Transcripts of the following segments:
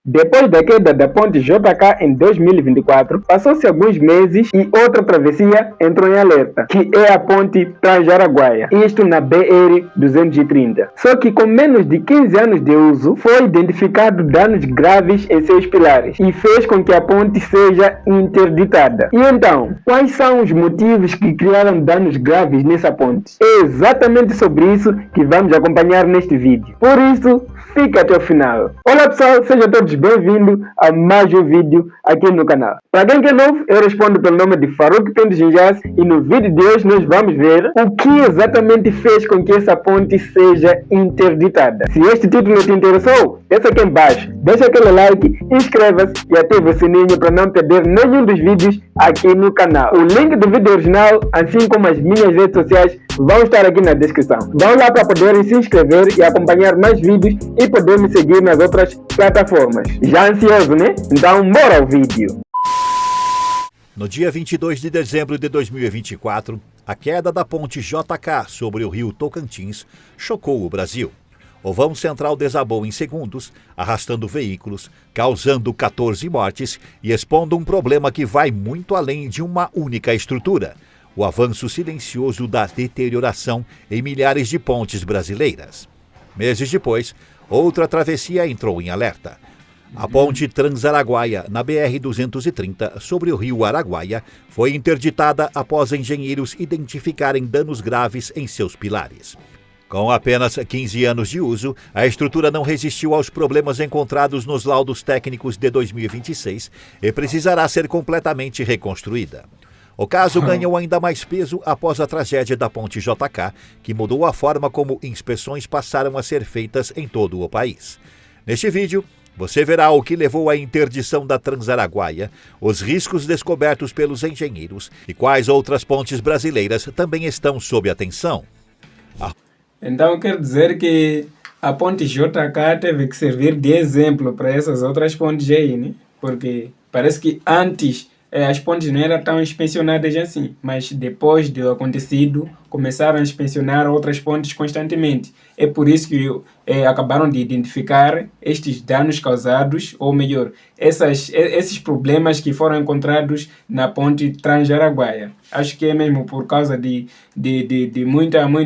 Depois da queda da ponte JK em 2024, passou-se alguns meses e outra travessia entrou em alerta, que é a ponte Trans-Araguaia, isto na BR-230. Só que com menos de 15 anos de uso, foi identificado danos graves em seus pilares e fez com que a ponte seja interditada. E então, quais são os motivos que criaram danos graves nessa ponte? É exatamente sobre isso que vamos acompanhar neste vídeo. Por isso, fica até o final. Olá pessoal, sejam todos bem-vindos a mais um vídeo aqui no canal. Para quem é novo, eu respondo pelo nome de Farouk Pendo Ginjas e no vídeo de hoje nós vamos ver o que exatamente fez com que essa ponte seja interditada. Se este título te interessou, desce aqui embaixo, deixa aquele like, inscreva-se e ative o sininho para não perder nenhum dos vídeos aqui no canal. O link do vídeo original, assim como as minhas redes sociais, vão estar aqui na descrição. Vão lá para poderem se inscrever e acompanhar mais vídeos e poder me seguir nas outras plataformas. Já ansioso, né? Então bora ao vídeo. No dia 22 de dezembro de 2024, a queda da ponte JK sobre o rio Tocantins chocou o Brasil. O vão central desabou em segundos, arrastando veículos, causando 14 mortes e expondo um problema que vai muito além de uma única estrutura: o avanço silencioso da deterioração em milhares de pontes brasileiras. Meses depois, outra travessia entrou em alerta. A ponte Trans-Araguaia, na BR-230, sobre o rio Araguaia, foi interditada após engenheiros identificarem danos graves em seus pilares. Com apenas 15 anos de uso, a estrutura não resistiu aos problemas encontrados nos laudos técnicos de 2026 e precisará ser completamente reconstruída. O caso ganhou ainda mais peso após a tragédia da ponte JK, que mudou a forma como inspeções passaram a ser feitas em todo o país. Neste vídeo, você verá o que levou à interdição da Trans-Araguaia, os riscos descobertos pelos engenheiros e quais outras pontes brasileiras também estão sob atenção. Então quer dizer que a ponte JK teve que servir de exemplo para essas outras pontes aí, né? Porque parece que antes as pontes não eram tão inspecionadas assim, mas depois do acontecido começaram a inspecionar outras pontes constantemente. É por isso que acabaram de identificar estes danos causados, ou melhor, esses problemas que foram encontrados na ponte Trans-Araguaia. Acho que é mesmo por causa de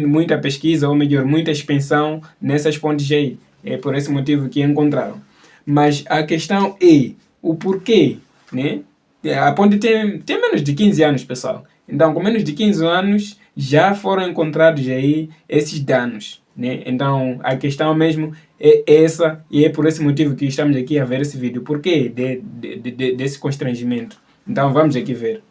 muita pesquisa, ou melhor, muita expansão nessas pontes aí. É por esse motivo que encontraram. Mas a questão é o porquê, né? A ponte tem menos de 15 anos, pessoal. Então, com menos de 15 anos, já foram encontrados aí esses danos, né? Então, a questão mesmo é essa, e é por esse motivo que estamos aqui a ver esse vídeo. Por quê desse constrangimento? Então, vamos aqui ver.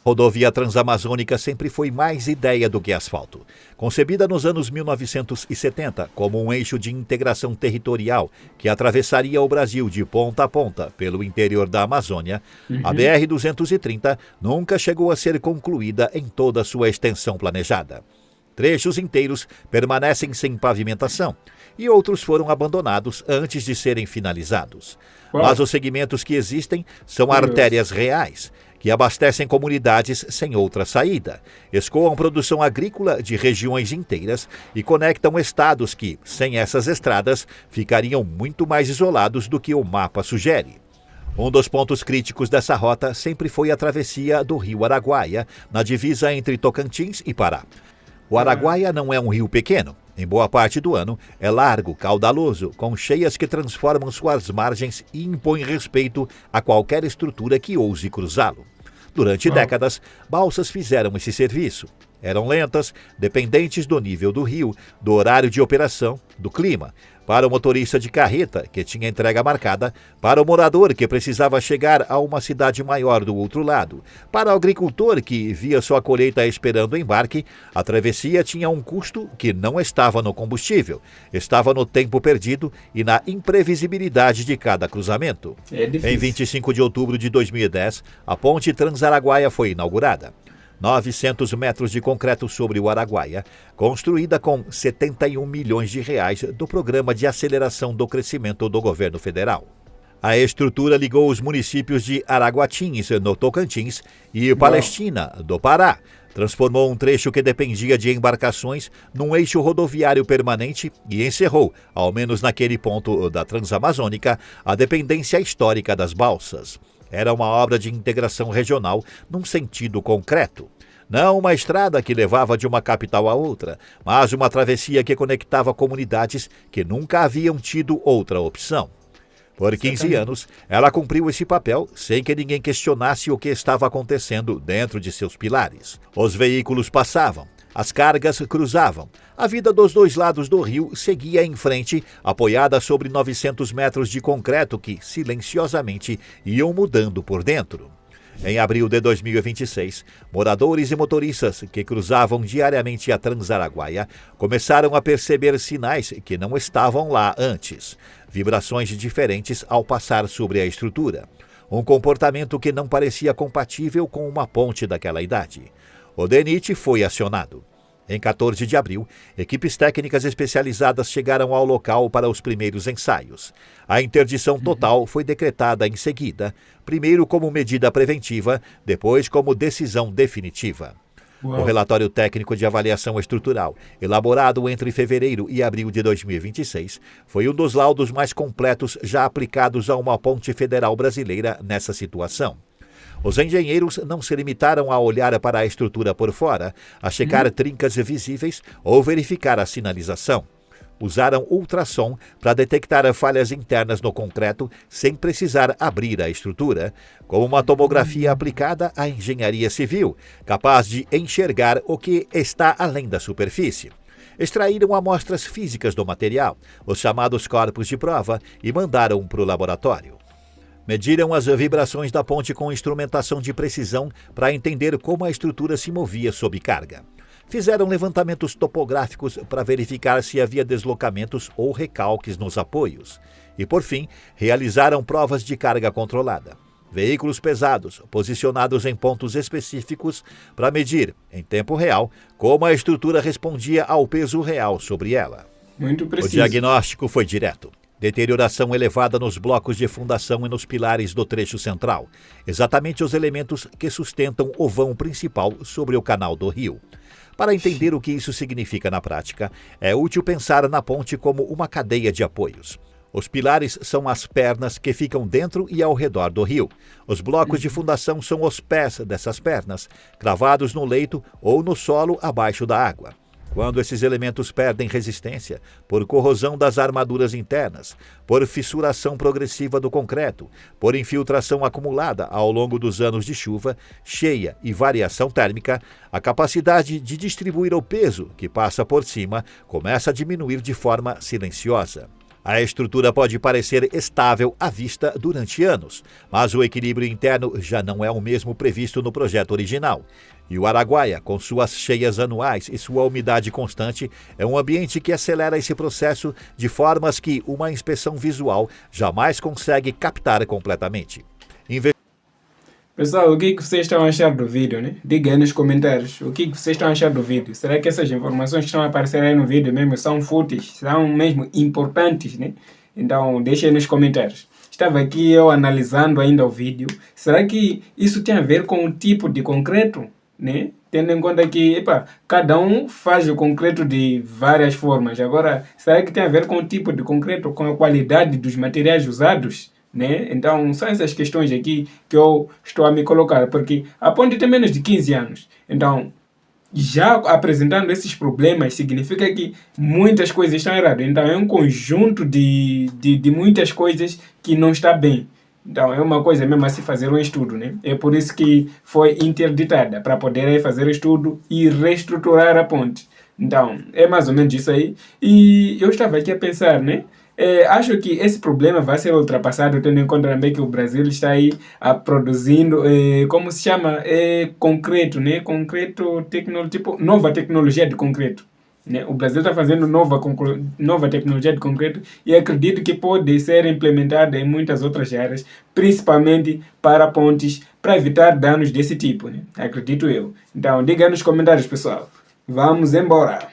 Rodovia Transamazônica sempre foi mais ideia do que asfalto. Concebida nos anos 1970 como um eixo de integração territorial que atravessaria o Brasil de ponta a ponta pelo interior da Amazônia, a BR-230 nunca chegou a ser concluída em toda a sua extensão planejada. Trechos inteiros permanecem sem pavimentação e outros foram abandonados antes de serem finalizados. Mas os segmentos que existem são artérias reais, que abastecem comunidades sem outra saída, escoam produção agrícola de regiões inteiras e conectam estados que, sem essas estradas, ficariam muito mais isolados do que o mapa sugere. Um dos pontos críticos dessa rota sempre foi a travessia do rio Araguaia, na divisa entre Tocantins e Pará. O Araguaia não é um rio pequeno. Em boa parte do ano, é largo, caudaloso, com cheias que transformam suas margens e impõem respeito a qualquer estrutura que ouse cruzá-lo. Durante décadas, balsas fizeram esse serviço. Eram lentas, dependentes do nível do rio, do horário de operação, do clima. Para o motorista de carreta, que tinha entrega marcada, para o morador que precisava chegar a uma cidade maior do outro lado, para o agricultor que via sua colheita esperando o embarque, a travessia tinha um custo que não estava no combustível, estava no tempo perdido e na imprevisibilidade de cada cruzamento. Em 25 de outubro de 2010, a ponte Trans-Araguaia foi inaugurada. 900 metros de concreto sobre o Araguaia, construída com R$ 71 milhões do Programa de Aceleração do Crescimento do Governo Federal. A estrutura ligou os municípios de Araguatins, no Tocantins, e Palestina, do Pará, transformou um trecho que dependia de embarcações num eixo rodoviário permanente e encerrou, ao menos naquele ponto da Transamazônica, a dependência histórica das balsas. Era uma obra de integração regional num sentido concreto. Não uma estrada que levava de uma capital a outra, mas uma travessia que conectava comunidades que nunca haviam tido outra opção. Por 15 anos, ela cumpriu esse papel sem que ninguém questionasse o que estava acontecendo dentro de seus pilares. Os veículos passavam, as cargas cruzavam. A vida dos dois lados do rio seguia em frente, apoiada sobre 900 metros de concreto que, silenciosamente, iam mudando por dentro. Em abril de 2026, moradores e motoristas que cruzavam diariamente a Transaraguaia começaram a perceber sinais que não estavam lá antes. Vibrações diferentes ao passar sobre a estrutura. Um comportamento que não parecia compatível com uma ponte daquela idade. O DENIT foi acionado. Em 14 de abril, equipes técnicas especializadas chegaram ao local para os primeiros ensaios. A interdição total foi decretada em seguida, primeiro como medida preventiva, depois como decisão definitiva. O relatório técnico de avaliação estrutural, elaborado entre fevereiro e abril de 2026, foi um dos laudos mais completos já aplicados a uma ponte federal brasileira nessa situação. Os engenheiros não se limitaram a olhar para a estrutura por fora, a checar trincas visíveis ou verificar a sinalização. Usaram ultrassom para detectar falhas internas no concreto sem precisar abrir a estrutura, como uma tomografia aplicada à engenharia civil, capaz de enxergar o que está além da superfície. Extraíram amostras físicas do material, os chamados corpos de prova, e mandaram para o laboratório. Mediram as vibrações da ponte com instrumentação de precisão para entender como a estrutura se movia sob carga. Fizeram levantamentos topográficos para verificar se havia deslocamentos ou recalques nos apoios. E, por fim, realizaram provas de carga controlada. Veículos pesados, posicionados em pontos específicos para medir, em tempo real, como a estrutura respondia ao peso real sobre ela. Muito preciso. O diagnóstico foi direto. Deterioração elevada nos blocos de fundação e nos pilares do trecho central, exatamente os elementos que sustentam o vão principal sobre o canal do rio. Para entender o que isso significa na prática, é útil pensar na ponte como uma cadeia de apoios. Os pilares são as pernas que ficam dentro e ao redor do rio. Os blocos de fundação são os pés dessas pernas, cravados no leito ou no solo abaixo da água. Quando esses elementos perdem resistência, por corrosão das armaduras internas, por fissuração progressiva do concreto, por infiltração acumulada ao longo dos anos de chuva, cheia e variação térmica, a capacidade de distribuir o peso que passa por cima começa a diminuir de forma silenciosa. A estrutura pode parecer estável à vista durante anos, mas o equilíbrio interno já não é o mesmo previsto no projeto original. E o Araguaia, com suas cheias anuais e sua umidade constante, é um ambiente que acelera esse processo de formas que uma inspeção visual jamais consegue captar completamente. Pessoal, o que vocês estão a achar do vídeo, né? Diga aí nos comentários o que vocês estão a achar do vídeo. Será que essas informações que estão a aparecer aí no vídeo mesmo são fúteis, são mesmo importantes, né? Então, deixa aí nos comentários. Estava aqui eu analisando ainda o vídeo. Será que isso tem a ver com o tipo de concreto, né? Tendo em conta que, cada um faz o concreto de várias formas. Agora, será que tem a ver com o tipo de concreto, com a qualidade dos materiais usados? Né? Então, são essas questões aqui que eu estou a me colocar, porque a ponte tem menos de 15 anos. Então, já apresentando esses problemas, significa que muitas coisas estão erradas. Então, é um conjunto de muitas coisas que não está bem. Então, é uma coisa mesmo a se fazer um estudo, né? É por isso que foi interditada, para poder fazer o estudo e reestruturar a ponte. Então, é mais ou menos isso aí. E eu estava aqui a pensar, né? Acho que esse problema vai ser ultrapassado, tendo em conta também que o Brasil está aí produzindo, como se chama, concreto, né? Concreto, tipo, nova tecnologia de concreto. Né? O Brasil está fazendo nova tecnologia de concreto e acredito que pode ser implementada em muitas outras áreas, principalmente para pontes, para evitar danos desse tipo, né? Acredito eu. Então, diga nos comentários, pessoal. Vamos embora!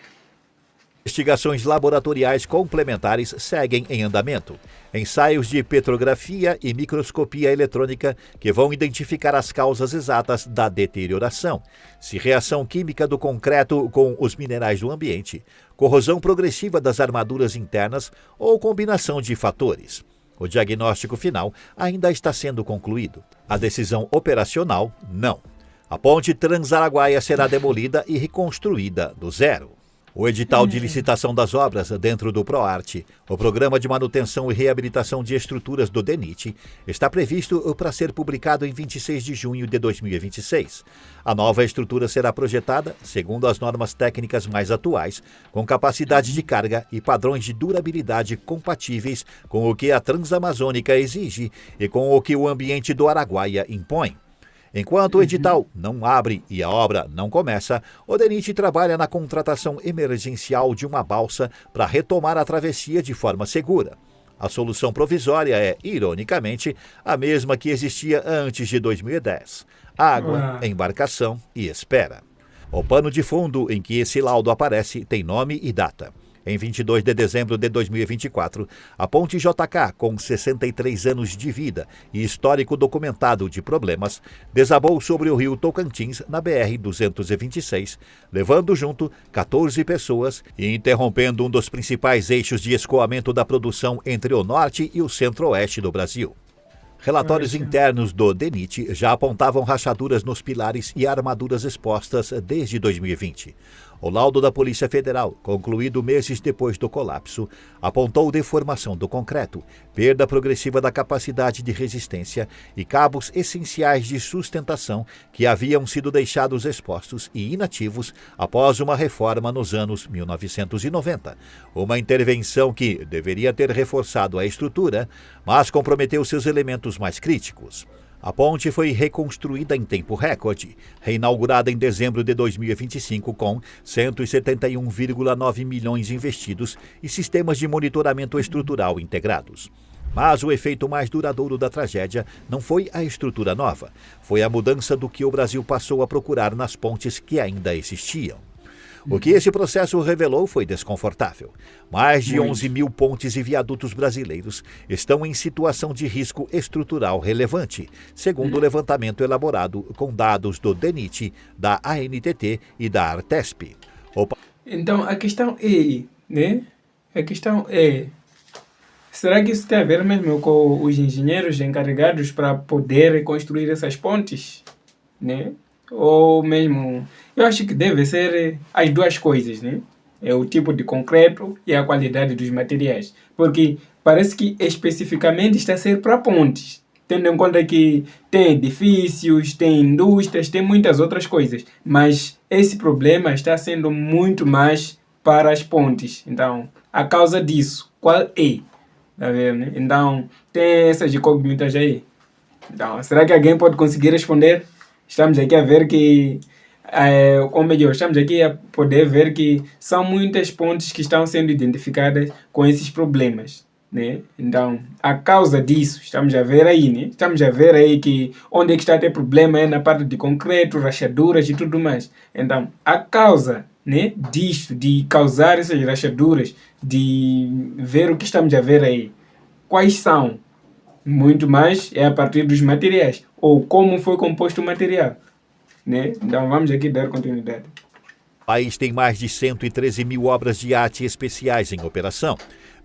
Investigações laboratoriais complementares seguem em andamento. Ensaios de petrografia e microscopia eletrônica que vão identificar as causas exatas da deterioração, se reação química do concreto com os minerais do ambiente, corrosão progressiva das armaduras internas ou combinação de fatores. O diagnóstico final ainda está sendo concluído. A decisão operacional, não. A ponte Trans-Araguaia será demolida e reconstruída do zero. O edital de licitação das obras dentro do PROARTE, o Programa de Manutenção e Reabilitação de Estruturas do DENIT, está previsto para ser publicado em 26 de junho de 2026. A nova estrutura será projetada segundo as normas técnicas mais atuais, com capacidade de carga e padrões de durabilidade compatíveis com o que a Transamazônica exige e com o que o ambiente do Araguaia impõe. Enquanto o edital não abre e a obra não começa, o DENIT trabalha na contratação emergencial de uma balsa para retomar a travessia de forma segura. A solução provisória é, ironicamente, a mesma que existia antes de 2010. Água, embarcação e espera. O pano de fundo em que esse laudo aparece tem nome e data. Em 22 de dezembro de 2024, a ponte JK, com 63 anos de vida e histórico documentado de problemas, desabou sobre o rio Tocantins, na BR-226, levando junto 14 pessoas e interrompendo um dos principais eixos de escoamento da produção entre o norte e o centro-oeste do Brasil. Relatórios internos do DENIT já apontavam rachaduras nos pilares e armaduras expostas desde 2020. O laudo da Polícia Federal, concluído meses depois do colapso, apontou deformação do concreto, perda progressiva da capacidade de resistência e cabos essenciais de sustentação que haviam sido deixados expostos e inativos após uma reforma nos anos 1990. Uma intervenção que deveria ter reforçado a estrutura, mas comprometeu seus elementos mais críticos. A ponte foi reconstruída em tempo recorde, reinaugurada em dezembro de 2025 com 171,9 milhões investidos e sistemas de monitoramento estrutural integrados. Mas o efeito mais duradouro da tragédia não foi a estrutura nova, foi a mudança do que o Brasil passou a procurar nas pontes que ainda existiam. O que esse processo revelou foi desconfortável. Mais de 11 mil pontes e viadutos brasileiros estão em situação de risco estrutural relevante, segundo o levantamento elaborado com dados do DENIT, da ANTT e da Artesp. Então, a questão é, né? A questão é, será que isso tem a ver mesmo com os engenheiros encarregados para poder reconstruir essas pontes, né? Ou mesmo, eu acho que deve ser as duas coisas, né? É o tipo de concreto e a qualidade dos materiais. Porque parece que especificamente está a ser para pontes, tendo em conta que tem edifícios, tem indústrias, tem muitas outras coisas. Mas esse problema está sendo muito mais para as pontes. Então, a causa disso, qual é? Tá vendo, né? Então, tem essas incógnitas aí. Então, será que alguém pode conseguir responder? Estamos aqui a ver que, ou melhor, estamos aqui a poder ver que são muitas pontes que estão sendo identificadas com esses problemas, né? Então, a causa disso, estamos a ver aí, né? Estamos a ver aí que onde é que está a ter problema é na parte de concreto, rachaduras e tudo mais. Então, a causa, né, disto, de causar essas rachaduras, de ver o que estamos a ver aí, quais são? Muito mais é a partir dos materiais, ou como foi composto o material, né? Então vamos aqui dar continuidade. O país tem mais de 113 mil obras de arte especiais em operação.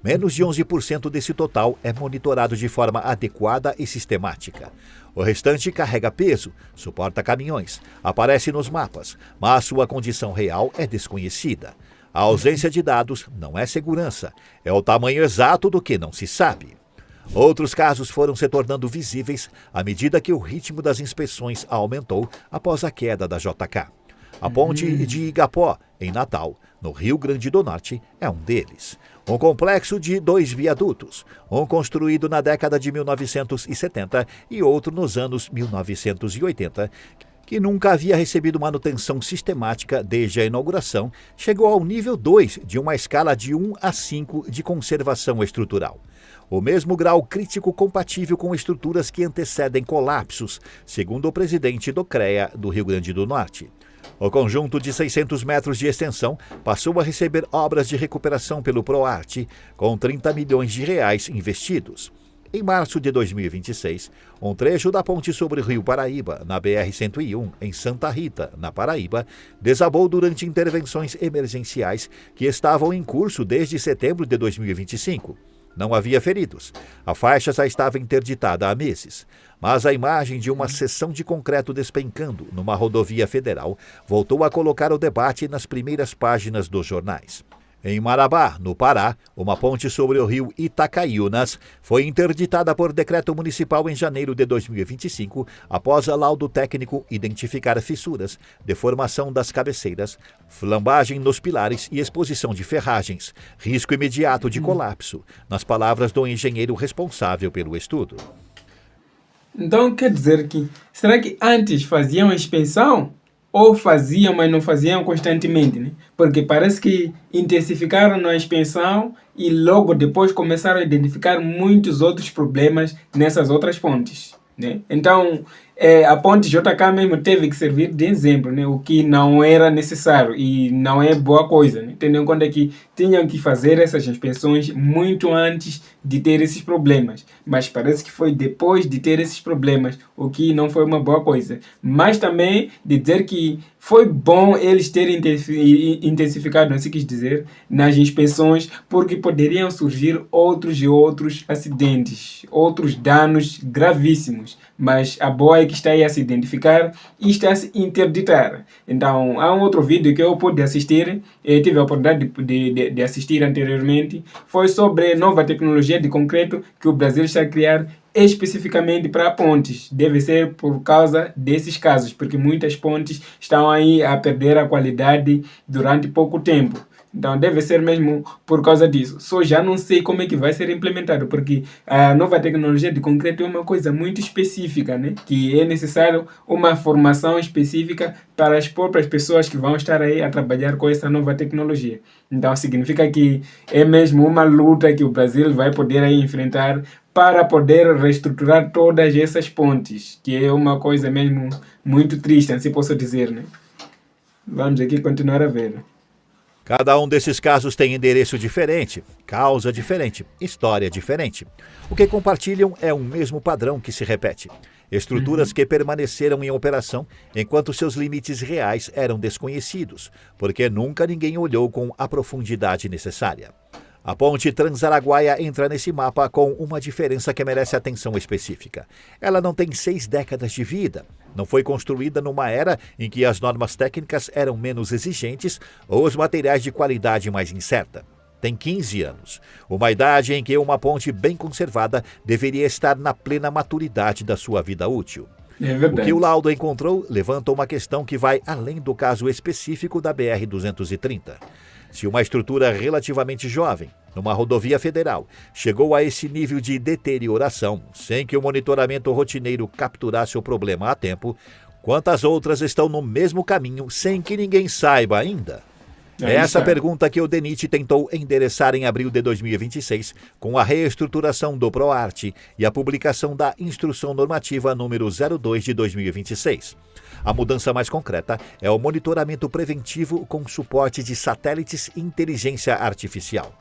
Menos de 11% desse total é monitorado de forma adequada e sistemática. O restante carrega peso, suporta caminhões, aparece nos mapas, mas sua condição real é desconhecida. A ausência de dados não é segurança, é o tamanho exato do que não se sabe. Outros casos foram se tornando visíveis à medida que o ritmo das inspeções aumentou após a queda da JK. A ponte de Igapó, em Natal, no Rio Grande do Norte, é um deles. Um complexo de 2 viadutos, um construído na década de 1970 e outro nos anos 1980, que nunca havia recebido manutenção sistemática desde a inauguração, chegou ao nível 2 de uma escala de 1 a 5 de conservação estrutural. O mesmo grau crítico compatível com estruturas que antecedem colapsos, segundo o presidente do CREA do Rio Grande do Norte. O conjunto de 600 metros de extensão passou a receber obras de recuperação pelo ProArt, com 30 milhões de reais investidos. Em março de 2026, um trecho da ponte sobre o Rio Paraíba, na BR-101, em Santa Rita, na Paraíba, desabou durante intervenções emergenciais que estavam em curso desde setembro de 2025. Não havia feridos. A faixa já estava interditada há meses. Mas a imagem de uma seção de concreto despencando numa rodovia federal voltou a colocar o debate nas primeiras páginas dos jornais. Em Marabá, no Pará, uma ponte sobre o rio Itacaiunas foi interditada por decreto municipal em janeiro de 2025, após a laudo técnico identificar fissuras, deformação das cabeceiras, flambagem nos pilares e exposição de ferragens, risco imediato de colapso, nas palavras do engenheiro responsável pelo estudo. Então quer dizer que, será que antes faziam a inspeção? Ou faziam, mas não faziam constantemente, né? Porque parece que intensificaram a inspeção e logo depois começaram a identificar muitos outros problemas nessas outras pontes, né? Então, a ponte JK mesmo teve que servir de exemplo, né? O que não era necessário e não é boa coisa, né? Tendo em conta que tinham que fazer essas inspeções muito antes de ter esses problemas. Mas parece que foi depois de ter esses problemas, o que não foi uma boa coisa. Mas também de dizer que foi bom eles terem intensificado, assim quis dizer, nas inspeções, porque poderiam surgir outros e outros acidentes, outros danos gravíssimos. Mas a boa é que está aí a se identificar e está a se interditar. Então, há um outro vídeo que eu pude assistir, tive a oportunidade de assistir anteriormente, foi sobre nova tecnologia de concreto que o Brasil está a criar especificamente para pontes. Deve ser por causa desses casos, porque muitas pontes estão aí a perder a qualidade durante pouco tempo. Então deve ser mesmo por causa disso. Só já não sei como é que vai ser implementado, porque a nova tecnologia de concreto é uma coisa muito específica, né? Que é necessário uma formação específica para as próprias pessoas que vão estar aí a trabalhar com essa nova tecnologia. Então significa que é mesmo uma luta que o Brasil vai poder aí enfrentar para poder reestruturar todas essas pontes, que é uma coisa mesmo muito triste, assim posso dizer, né? Vamos aqui continuar a ver, né? Cada um desses casos tem endereço diferente, causa diferente, história diferente. O que compartilham é um mesmo padrão que se repete. Estruturas que permaneceram em operação enquanto seus limites reais eram desconhecidos, porque nunca ninguém olhou com a profundidade necessária. A ponte Trans-Araguaia entra nesse mapa com uma diferença que merece atenção específica. Ela não tem 6 décadas de vida. Não foi construída numa era em que as normas técnicas eram menos exigentes ou os materiais de qualidade mais incerta. Tem 15 anos, uma idade em que uma ponte bem conservada deveria estar na plena maturidade da sua vida útil. É verdade. O que o laudo encontrou levanta uma questão que vai além do caso específico da BR-230. Se uma estrutura relativamente jovem, numa rodovia federal, chegou a esse nível de deterioração sem que o monitoramento rotineiro capturasse o problema a tempo, quantas outras estão no mesmo caminho sem que ninguém saiba ainda? É essa pergunta que o DENIT tentou endereçar em abril de 2026 com a reestruturação do ProArt e a publicação da Instrução Normativa número 02 de 2026. A mudança mais concreta é o monitoramento preventivo com suporte de satélites e inteligência artificial.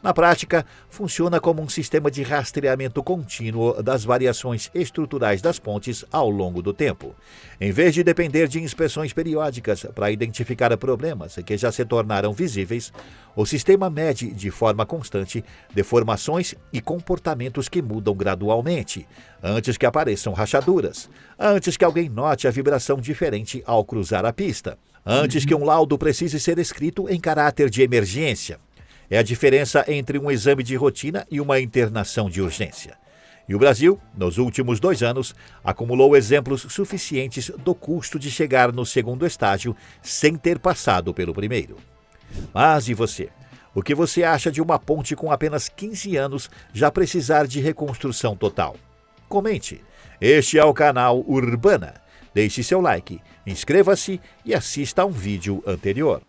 Na prática, funciona como um sistema de rastreamento contínuo das variações estruturais das pontes ao longo do tempo. Em vez de depender de inspeções periódicas para identificar problemas que já se tornaram visíveis, o sistema mede de forma constante deformações e comportamentos que mudam gradualmente, antes que apareçam rachaduras, antes que alguém note a vibração diferente ao cruzar a pista, antes que um laudo precise ser escrito em caráter de emergência. É a diferença entre um exame de rotina e uma internação de urgência. E o Brasil, nos últimos 2 anos, acumulou exemplos suficientes do custo de chegar no segundo estágio sem ter passado pelo primeiro. Mas e você? O que você acha de uma ponte com apenas 15 anos já precisar de reconstrução total? Comente. Este é o canal Urbana. Deixe seu like, inscreva-se e assista a um vídeo anterior.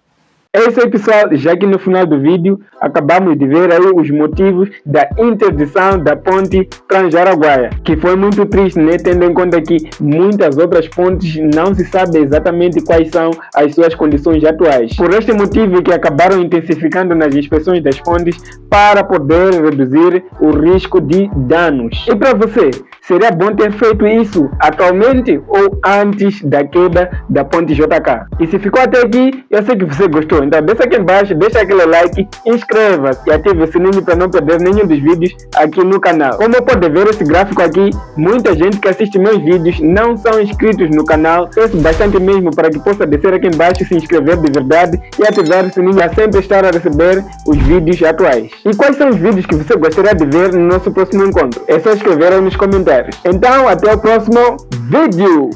É isso aí, pessoal, já que no final do vídeo acabamos de ver aí os motivos da interdição da ponte Trans-Araguaia, que foi muito triste, né? Tendo em conta que muitas outras pontes não se sabe exatamente quais são as suas condições atuais. Por este motivo que acabaram intensificando nas inspeções das pontes para poder reduzir o risco de danos. E para você, seria bom ter feito isso atualmente ou antes da queda da ponte JK? E se ficou até aqui, eu sei que você gostou, então desça aqui embaixo, deixa aquele like, inscreva-se e ative o sininho para não perder nenhum dos vídeos aqui no canal. Como pode ver esse gráfico aqui, muita gente que assiste meus vídeos não são inscritos no canal. Peço bastante mesmo para que possa descer aqui embaixo, se inscrever de verdade e ativar o sininho para sempre estar a receber os vídeos atuais. E quais são os vídeos que você gostaria de ver no nosso próximo encontro? É só escrever aí nos comentários. Então, até o próximo vídeo!